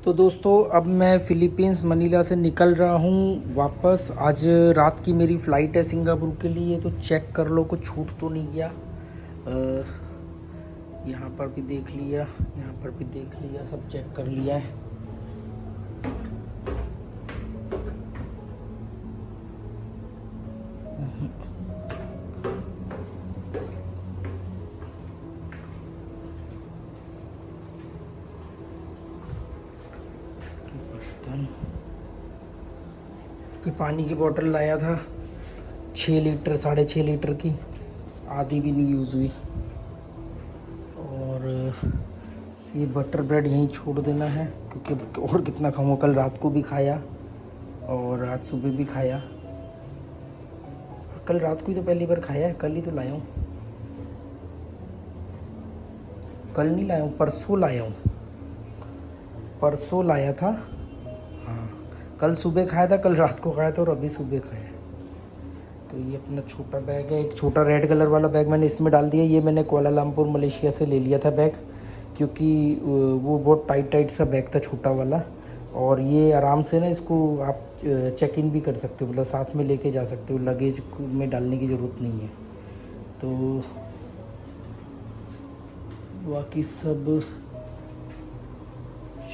तो दोस्तों अब मैं फ़िलीपींस मनीला से निकल रहा हूँ वापस। आज रात की मेरी फ़्लाइट है सिंगापुर के लिए, तो चेक कर लो कुछ छूट तो नहीं गया। यहाँ पर भी देख लिया, यहाँ पर भी देख लिया, सब चेक कर लिया है। कि पानी की बोतल लाया था 6 लीटर 6.5 लीटर की, आधी भी नहीं यूज़ हुई। और ये बटर ब्रेड यहीं छोड़ देना है क्योंकि और कितना खाऊंगा, कल रात को भी खाया और आज सुबह भी खाया। कल रात को ही तो पहली बार खाया है, कल ही तो लाया हूँ। कल नहीं लाया हूँ, परसों लाया हूँ, परसों लाया था। हाँ, कल सुबह खाया था, कल रात को खाया था और अभी सुबह खाया। तो ये अपना छोटा बैग है, एक छोटा रेड कलर वाला बैग मैंने इसमें डाल दिया। ये मैंने कुआलालंपुर मलेशिया से ले लिया था बैग, क्योंकि वो बहुत टाइट सा बैग था, छोटा वाला। और ये आराम से ना इसको आप चेक इन भी कर सकते हो, मतलब साथ में लेके जा सकते हो, लगेज में डालने की ज़रूरत नहीं है। तो बाकी सब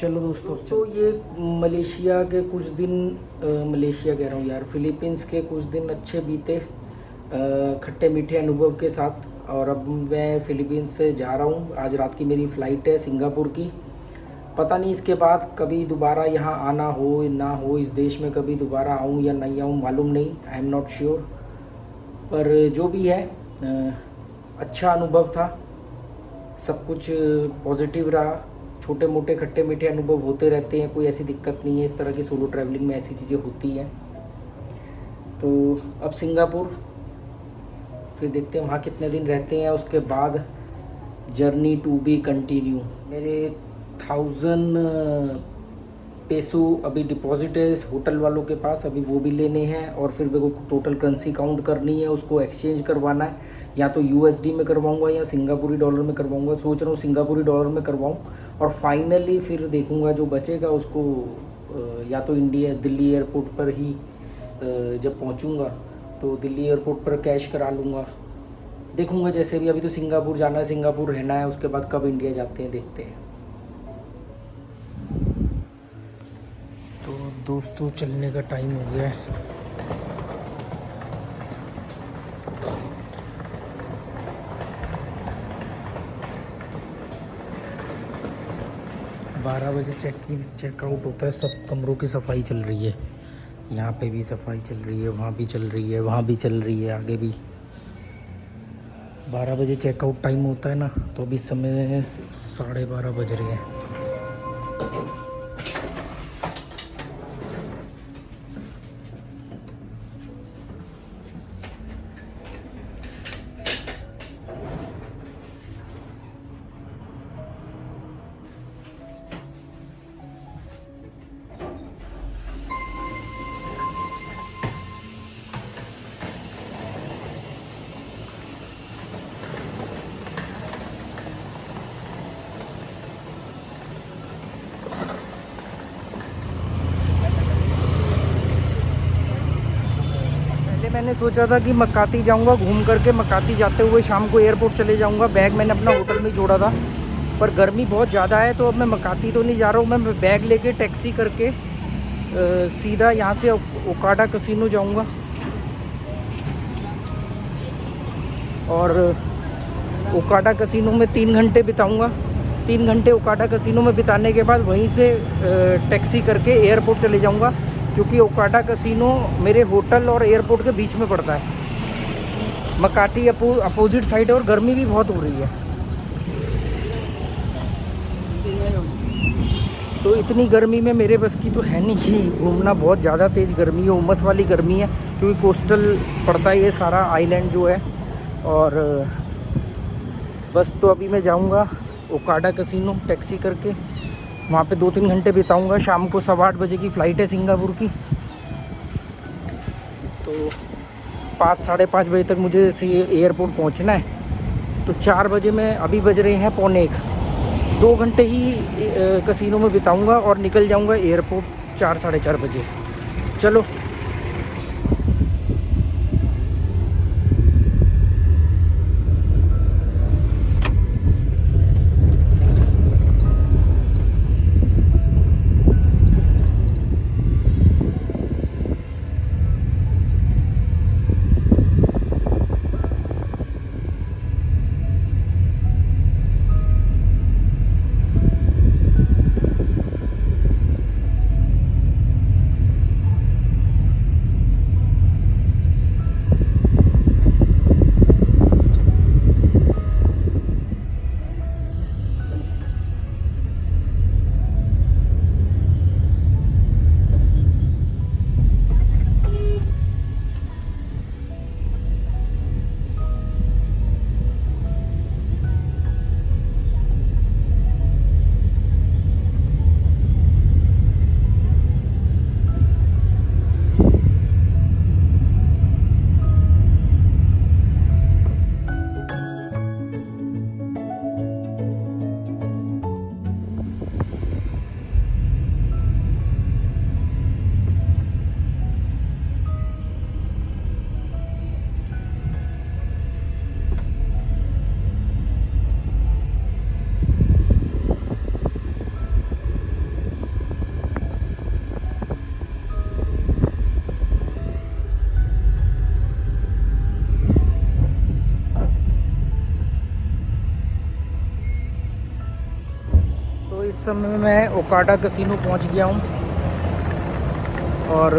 चलो दोस्तों ये मलेशिया के कुछ दिन मलेशिया कह रहा हूँ यार, फ़िलीपींस के कुछ दिन अच्छे बीते खट्टे मीठे अनुभव के साथ। और अब मैं फ़िलीपींस से जा रहा हूँ। आज रात की मेरी फ़्लाइट है सिंगापुर की। पता नहीं इसके बाद कभी दोबारा यहाँ आना हो ना हो, इस देश में कभी दोबारा आऊँ या नहीं आऊँ मालूम नहीं, आई एम नॉट श्योर। पर जो भी है अच्छा अनुभव था, सब कुछ पॉजिटिव रहा। छोटे मोटे खट्टे मीठे अनुभव होते रहते हैं, कोई ऐसी दिक्कत नहीं है। इस तरह की सोलो ट्रैवलिंग में ऐसी चीज़ें होती हैं। तो अब सिंगापुर, फिर देखते हैं वहाँ कितने दिन रहते हैं, उसके बाद जर्नी टू बी कंटिन्यू। मेरे 1000 पेसो अभी डिपॉजिट है इस होटल वालों के पास, अभी वो भी लेने हैं। और फिर मेरे को टोटल करेंसी काउंट करनी है, उसको एक्सचेंज करवाना है। या तो यूएसडी में करवाऊंगा या सिंगापुरी डॉलर में करवाऊंगा। सोच रहा हूँ सिंगापुरी डॉलर में करवाऊँ, और फाइनली फिर देखूंगा जो बचेगा उसको या तो दिल्ली एयरपोर्ट पर ही जब पहुँचूँगा तो दिल्ली एयरपोर्ट पर कैश करा लूँगा। देखूँगा जैसे भी। अभी तो सिंगापुर जाना है, सिंगापुर रहना है, उसके बाद कब इंडिया जाते हैं देखते हैं। तो दोस्तों चलने का टाइम हो गया है। बारह बजे चेकआउट होता है। सब कमरों की सफाई चल रही है, यहाँ पे भी सफाई चल रही है, वहाँ भी चल रही है, वहाँ भी चल रही है, आगे भी। 12 बजे चेकआउट टाइम होता है ना, तो अभी समय 12:30 बज रहे हैं। मैंने सोचा था कि मकाती जाऊंगा, घूम करके मकाती जाते हुए शाम को एयरपोर्ट चले जाऊंगा। बैग मैंने अपना होटल में ही छोड़ा था, पर गर्मी बहुत ज़्यादा है तो अब मैं मकाती तो नहीं जा रहा हूँ। मैं बैग लेके टैक्सी करके सीधा यहाँ से ओकाडा कैसीनो जाऊंगा। और ओकाडा कैसीनो में 3 घंटे बिताऊंगा। 3 घंटे ओकाडा कैसीनो में बिताने के बाद वहीं से टैक्सी करके एयरपोर्ट चले जाऊंगा, क्योंकि ओकाडा कैसीनो मेरे होटल और एयरपोर्ट के बीच में पड़ता है। मकाती अपोजिट साइड है और गर्मी भी बहुत हो रही है। तो इतनी गर्मी में मेरे बस की तो है नहीं कि घूमना, बहुत ज़्यादा तेज़ गर्मी है, उमस वाली गर्मी है, क्योंकि कोस्टल पड़ता है ये सारा आइलैंड जो है। और बस तो अभी मैं जाऊंगा ओकाडा कैसीनो टैक्सी करके, वहाँ पे 2-3 घंटे बिताऊंगा। शाम को 8:15 बजे की फ़्लाइट है सिंगापुर की, तो 5-5:30 बजे तक मुझे एयरपोर्ट पहुँचना है। तो 4 बजे में, अभी बज रहे हैं 1:45, 2 घंटे ही कसिनो में बिताऊंगा और निकल जाऊंगा एयरपोर्ट 4 साढ़े 4 बजे। चलो। इस समय मैं ओकाडा कसिनो पहुंच गया हूं और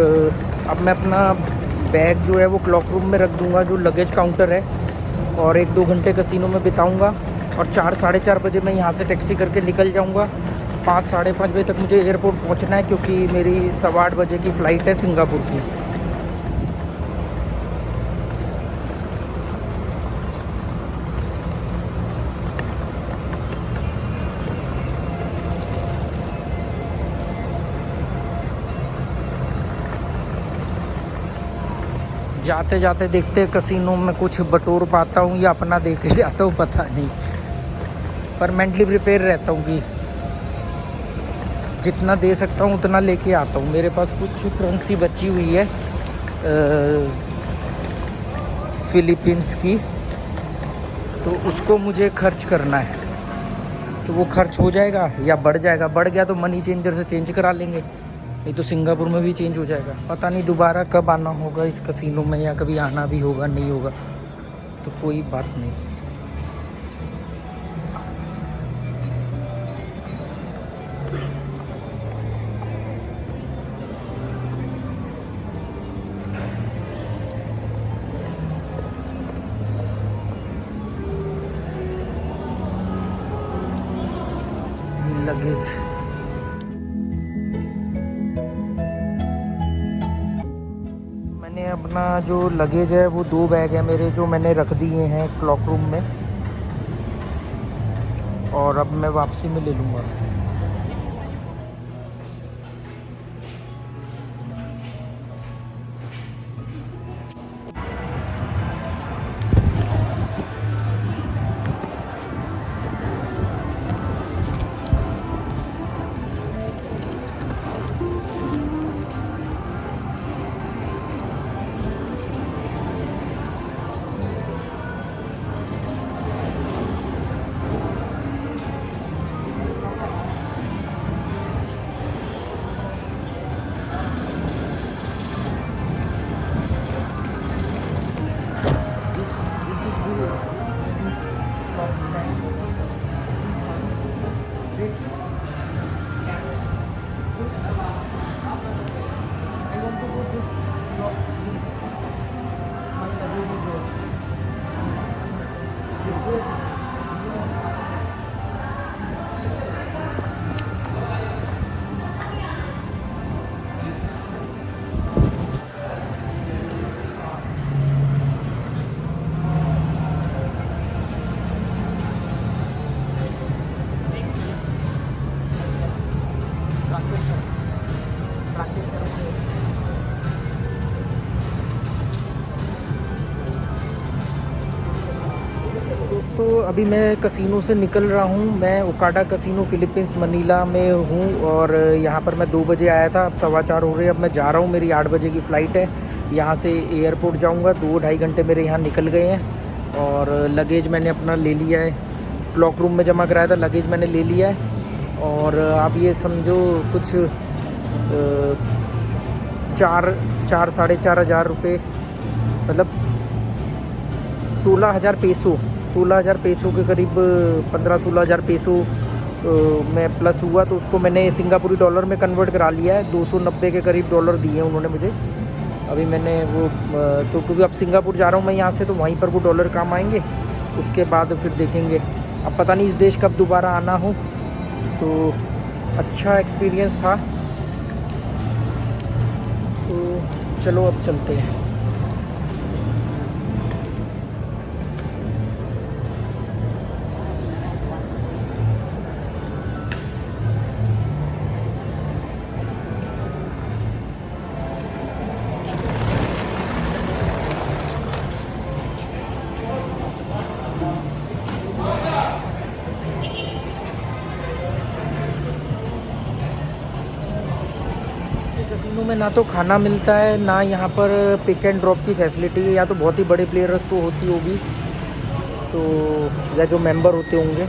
अब मैं अपना बैग जो है वो क्लॉक रूम में रख दूंगा, जो लगेज काउंटर है, और 1-2 घंटे कसिनो में बिताऊंगा और 4 साढ़े 4 बजे मैं यहाँ से टैक्सी करके निकल जाऊँगा। 5 साढ़े 5 बजे तक मुझे एयरपोर्ट पहुँचना है क्योंकि मेरी 8:15 बजे की फ़्लाइट है सिंगापुर की। जाते जाते देखते कसिनो में कुछ बटोर पाता हूँ या अपना दे के जाता हूँ, पता नहीं, पर मेंटली प्रिपेयर रहता हूँ कि जितना दे सकता हूँ उतना लेके आता हूँ। मेरे पास कुछ करेंसी बची हुई है फिलीपींस की, तो उसको मुझे खर्च करना है। तो वो खर्च हो जाएगा या बढ़ जाएगा, बढ़ गया तो मनी चेंजर से चेंज करा लेंगे, नहीं तो सिंगापुर में भी चेंज हो जाएगा। पता नहीं दोबारा कब आना होगा इस कसिनो में, या कभी आना भी होगा नहीं होगा, तो कोई बात नहीं। लगेज मैंने अपना जो लगेज है वो 2 बैग है मेरे, जो मैंने रख दिए हैं क्लॉक रूम में, और अब मैं वापसी में ले लूँगा। तो अभी मैं कसिनो से निकल रहा हूँ। मैं ओकाडा कसिनो फ़िलीपींस मनीला में हूँ और यहाँ पर मैं 2 बजे आया था, अब 4:15 हो रहे हैं। अब मैं जा रहा हूँ, मेरी 8 बजे की फ़्लाइट है। यहाँ से एयरपोर्ट जाऊँगा, 2-2.5 घंटे मेरे यहाँ निकल गए हैं। और लगेज मैंने अपना ले लिया है, क्लॉक रूम में जमा कराया था, लगेज मैंने ले लिया है। और आप ये समझो कुछ 4-4.5 हज़ार रुपये, मतलब 16,000 पेसो, 16,000 पेसो के करीब, 15-16 हज़ार पेसो में प्लस हुआ। तो उसको मैंने सिंगापुरी डॉलर में कन्वर्ट करा लिया है। 290 के करीब डॉलर दिए हैं उन्होंने मुझे। अभी मैंने वो तो क्योंकि अब सिंगापुर जा रहा हूँ मैं यहाँ से, तो वहीं पर वो डॉलर काम आएंगे। उसके बाद फिर देखेंगे, अब पता नहीं इस देश कब दोबारा आना हो। तो अच्छा एक्सपीरियंस था। तो चलो अब चलते हैं। कसिनो में ना तो खाना मिलता है, ना यहाँ पर पिक एंड ड्रॉप की फैसिलिटी है। या तो बहुत ही बड़े प्लेयर्स को होती होगी, तो या जो मेंबर होते होंगे।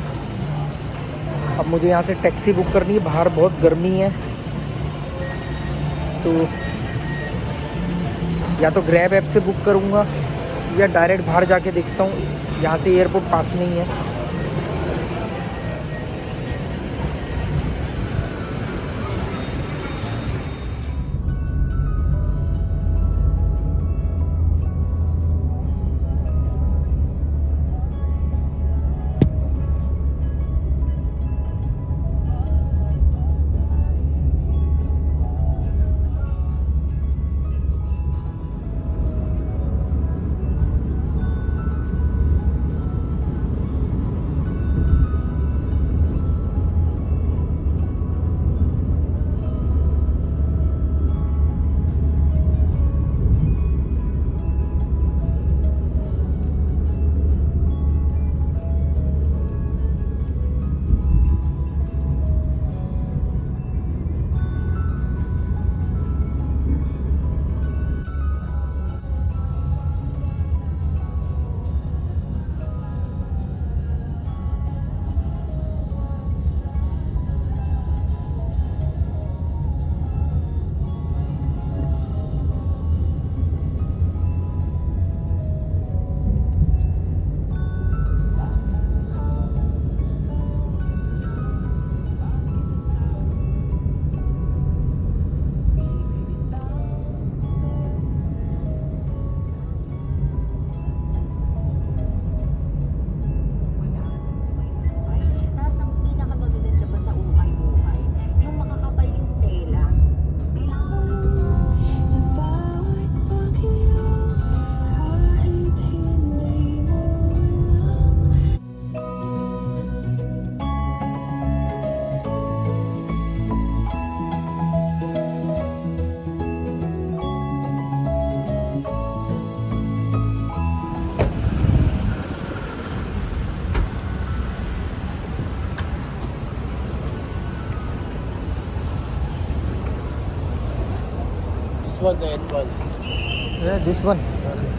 अब मुझे यहाँ से टैक्सी बुक करनी है, बाहर बहुत गर्मी है। तो या तो ग्रैब ऐप से बुक करूँगा या डायरेक्ट बाहर जाके देखता हूँ। यहाँ से एयरपोर्ट पास में ही है। This one, the entrance. Yeah, this one. Okay.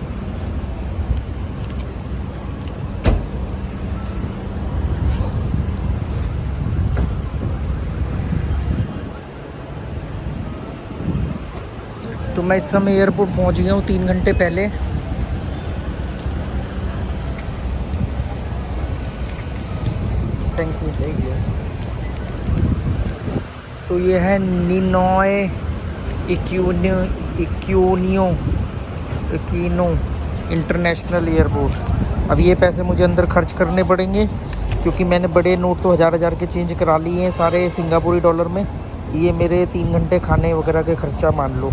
तो मैं इस समय एयरपोर्ट पहुंच गया हूँ 3 घंटे पहले। Thank you. तो ये है निनॉय इक्विनो इंटरनेशनल एयरपोर्ट। अब ये पैसे मुझे अंदर खर्च करने पड़ेंगे, क्योंकि मैंने बड़े नोट तो हज़ार के चेंज करा लिए हैं सारे सिंगापुरी डॉलर में। ये मेरे 3 घंटे खाने वगैरह के खर्चा मान लो,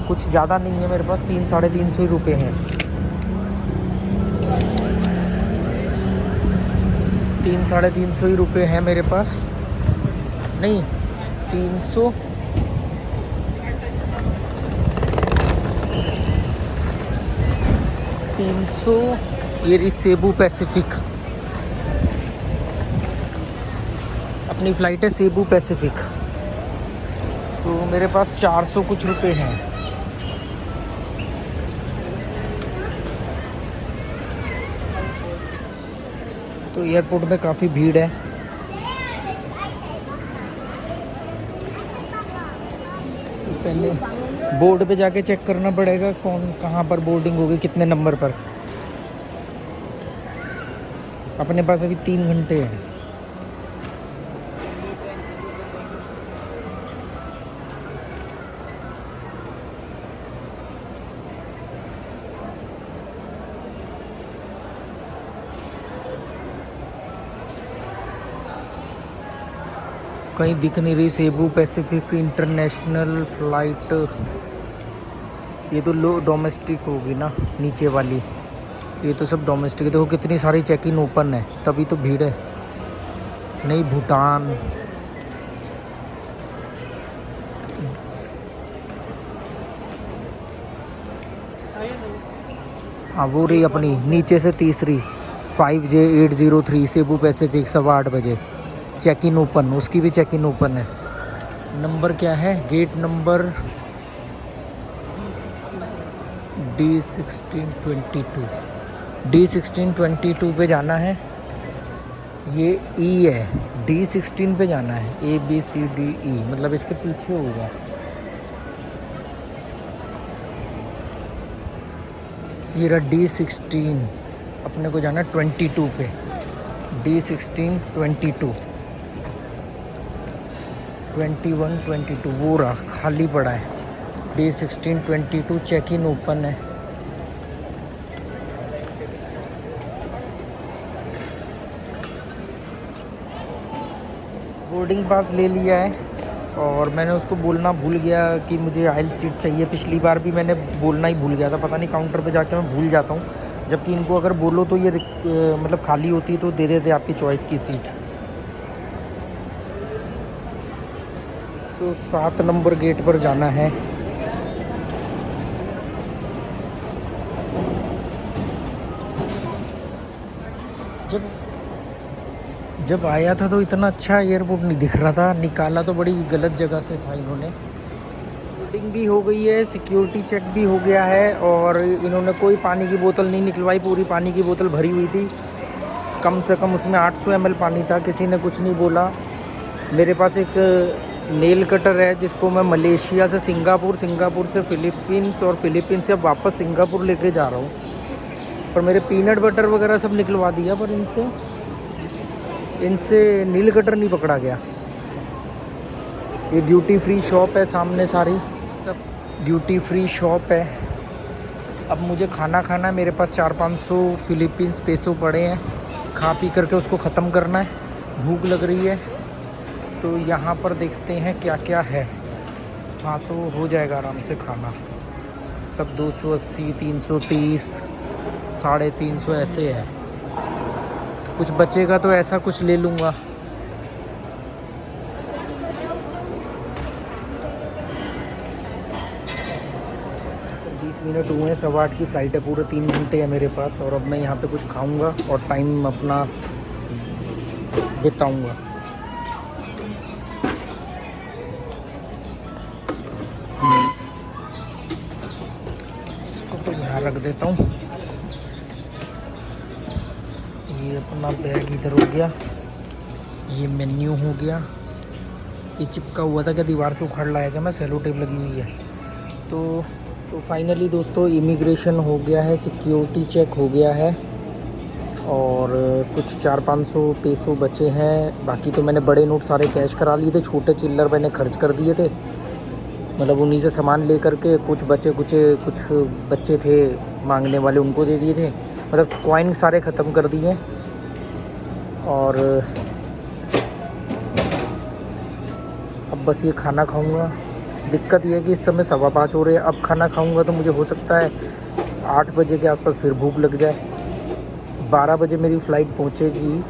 कुछ ज़्यादा नहीं है मेरे पास, 300-350 रुपये हैं। 300-350 रुपये हैं मेरे पास, नहीं 300, 300 ये रही सेबू पैसिफिक, अपनी फ़्लाइट है सेबू पैसिफिक। तो मेरे पास 400 कुछ रुपए हैं। तो एयरपोर्ट में काफ़ी भीड़ है। तो पहले बोर्ड पे जाके चेक करना पड़ेगा कौन कहाँ पर बोर्डिंग होगी, कितने नंबर पर। अपने पास अभी 3 घंटे हैं। कहीं दिख नहीं रही सेबू पैसिफिक इंटरनेशनल फ़्लाइट। ये तो लो डोमेस्टिक होगी ना नीचे वाली, ये तो सब डोमेस्टिक है। देखो कितनी सारी चेक इन ओपन है, तभी तो भीड़ है। नहीं भूटान, हाँ वो रही अपनी नीचे से तीसरी 5J803 सेबू पैसिफिक 8:15 बजे चेक इन ओपन, उसकी भी चेक इन ओपन है। नंबर क्या है? गेट नंबर D1622, D1622 पे जाना है। ये E है, D16 पे जाना है, ABCDE मतलब इसके पीछे होगा। ये रहा D16, अपने को जाना 22 पे, D1622 21 22 वो रहा खाली पड़ा है। D1622 चेक इन ओपन है। बोर्डिंग पास ले लिया है और मैंने उसको बोलना भूल गया कि मुझे आइल सीट चाहिए। पिछली बार भी मैंने बोलना ही भूल गया था, पता नहीं काउंटर पे जाके मैं भूल जाता हूँ, जबकि इनको अगर बोलो तो ये मतलब खाली होती है तो दे देते आपकी चॉइस की सीट। 107 नंबर गेट पर जाना है। जब आया था तो इतना अच्छा एयरपोर्ट नहीं दिख रहा था, निकाला तो बड़ी गलत जगह से था इन्होंने। बोर्डिंग भी हो गई है, सिक्योरिटी चेक भी हो गया है और इन्होंने कोई पानी की बोतल नहीं निकलवाई, पूरी पानी की बोतल भरी हुई थी। कम से कम उसमें 800 ml पानी था, किसी ने कुछ नहीं बोला। मेरे पास एक नेल कटर है जिसको मैं मलेशिया से सिंगापुर, सिंगापुर से फ़िलीपींस और फ़िलीपींस से वापस सिंगापुर लेके जा रहा हूँ। पर मेरे पीनट बटर वगैरह सब निकलवा दिया, पर इनसे नील कटर नहीं पकड़ा गया। ये ड्यूटी फ्री शॉप है सामने, सारी सब ड्यूटी फ्री शॉप है। अब मुझे खाना खाना है, मेरे पास 400-500 फ़िलीपींस पेसो पड़े हैं, खा पी करके उसको ख़त्म करना है। भूख लग रही है तो यहाँ पर देखते हैं क्या क्या है। हाँ तो हो जाएगा आराम से खाना। सब 280, 330, 350 ऐसे है। कुछ बचेगा तो ऐसा कुछ ले लूँगा। मिनट हुए हैं, 8:15 की फ़्लाइट है, पूरे 3 घंटे है मेरे पास। और अब मैं यहाँ पे कुछ खाऊंगा और टाइम अपना बिताऊंगा। इसको तो यहाँ रख देता हूँ। ये अपना बैग इधर हो गया, ये मेन्यू हो गया। ये चिपका हुआ था, क्या दीवार से उखाड़ लाया क्या मैं? सेलो टेप लगी हुई है। तो फाइनली दोस्तों इमिग्रेशन हो गया है, सिक्योरिटी चेक हो गया है और कुछ 400-500 पेसो बचे हैं। बाकी तो मैंने बड़े नोट सारे कैश करा लिए थे, छोटे चिल्लर मैंने खर्च कर दिए थे। मतलब उन्हीं से सामान ले करके कुछ बच्चे थे मांगने वाले, उनको दे दिए थे। मतलब कॉइन सारे ख़त्म कर दिए। और अब बस ये खाना खाऊंगा। दिक्कत ये है कि इस समय 5:15 हो रहे हैं। अब खाना खाऊंगा तो मुझे हो सकता है 8 बजे के आसपास फिर भूख लग जाए। 12 बजे मेरी फ़्लाइट पहुंचेगी,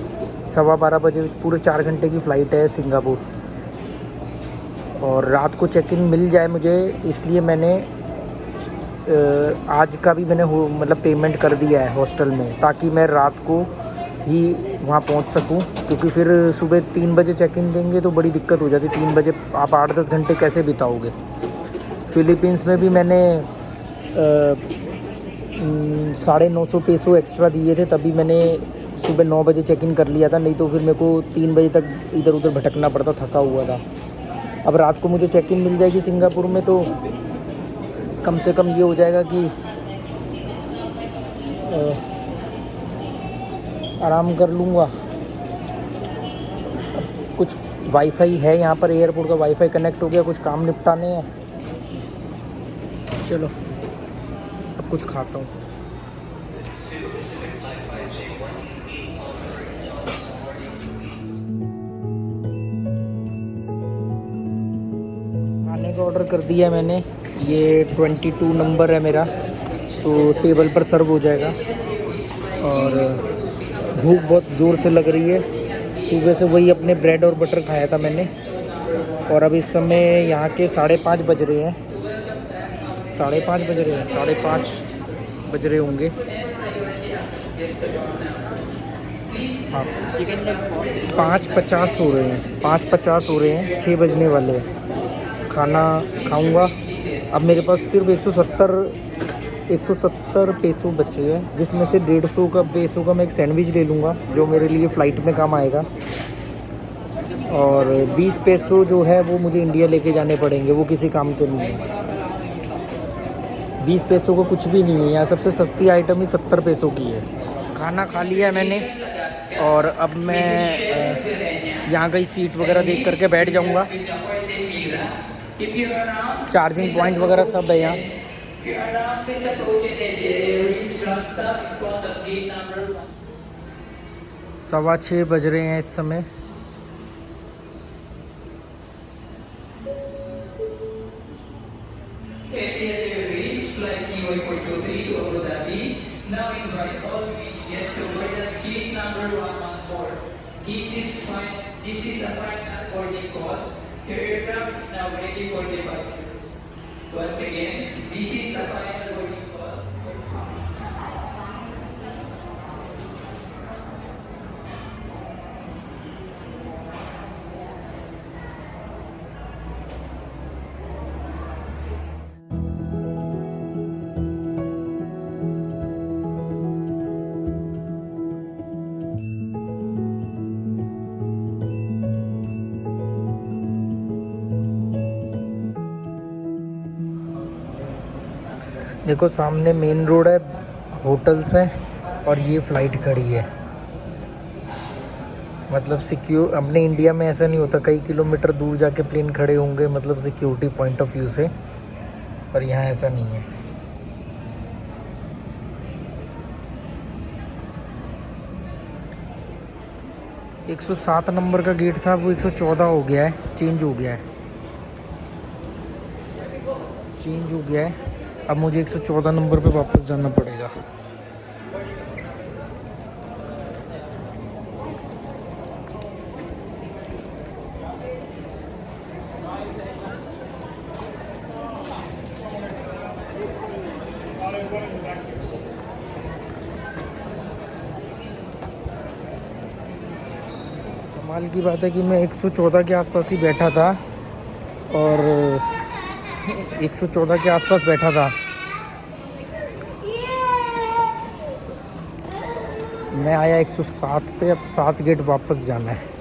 12:15 बजे, पूरे 4 घंटे की फ़्लाइट है सिंगापुर। और रात को चेक इन मिल जाए मुझे, इसलिए मैंने आज का भी मैंने मतलब पेमेंट कर दिया है हॉस्टल में, ताकि मैं रात को ही वहाँ पहुँच सकूँ, क्योंकि फिर सुबह 3 बजे चेक इन देंगे तो बड़ी दिक्कत हो जाती। 3 बजे आप 8-10 घंटे कैसे बिताओगे। फिलीपींस में भी मैंने 950 पेसो एक्स्ट्रा दिए थे, तभी मैंने सुबह 9 बजे चेक इन कर लिया था, नहीं तो फिर मेरे को 3 बजे तक इधर उधर भटकना पड़ता, थका हुआ था। अब रात को मुझे चेक इन मिल जाएगी सिंगापुर में, तो कम से कम ये हो जाएगा कि आराम कर लूँगा। कुछ वाईफाई है यहाँ पर, एयरपोर्ट का वाईफाई कनेक्ट हो गया, कुछ काम निपटाने हैं। चलो अब कुछ खाता हूँ। खाने का ऑर्डर कर दिया मैंने, ये 22 नंबर है मेरा, तो टेबल पर सर्व हो जाएगा। और भूख बहुत ज़ोर से लग रही है, सुबह से वही अपने ब्रेड और बटर खाया था मैंने। और अब इस समय यहाँ के 5:30 बज रहे हैं, 5:30 बज रहे हैं, 5:30 बज रहे होंगे। हाँ, 5:50 हो रहे हैं, 5:50 हो रहे हैं, 6 बजने वाले हैं। खाना खाऊंगा। अब मेरे पास सिर्फ 170 पेसो बचे हैं, जिसमें से 150 का पेसो का मैं एक सैंडविच ले लूँगा, जो मेरे लिए फ़्लाइट में काम आएगा। और 20 पेसो जो है वो मुझे इंडिया लेके जाने पड़ेंगे, वो किसी काम के नहीं है। 20 पेसो को कुछ भी नहीं है यहाँ, सबसे सस्ती आइटम ही 70 पेसो की है। खाना खा लिया मैंने और अब मैं यहाँ कहीं सीट वगैरह देख करके बैठ जाऊँगा। चार्जिंग पॉइंट वगैरह सब है यहाँ। 6:15 बज रहे हैं इस समय। This is a final boarding call. Your aircraft is now ready for departure. Once again, this is a final boarding call. देखो सामने मेन रोड है, होटल्स हैं और ये फ़्लाइट खड़ी है। मतलब सिक्योर, अपने इंडिया में ऐसा नहीं होता, कई किलोमीटर दूर जाके प्लेन खड़े होंगे, मतलब सिक्योरिटी पॉइंट ऑफ व्यू से, पर यहाँ ऐसा नहीं है। एक 107 नंबर का गेट था, वो 114 हो गया है, चेंज हो गया है। अब मुझे 114 नंबर पे वापस जाना पड़ेगा। कमाल की बात है कि मैं 114 के आसपास ही बैठा था, और 114 के आसपास बैठा था। मैं आया 107 पे, अब 7 गेट वापस जाना है।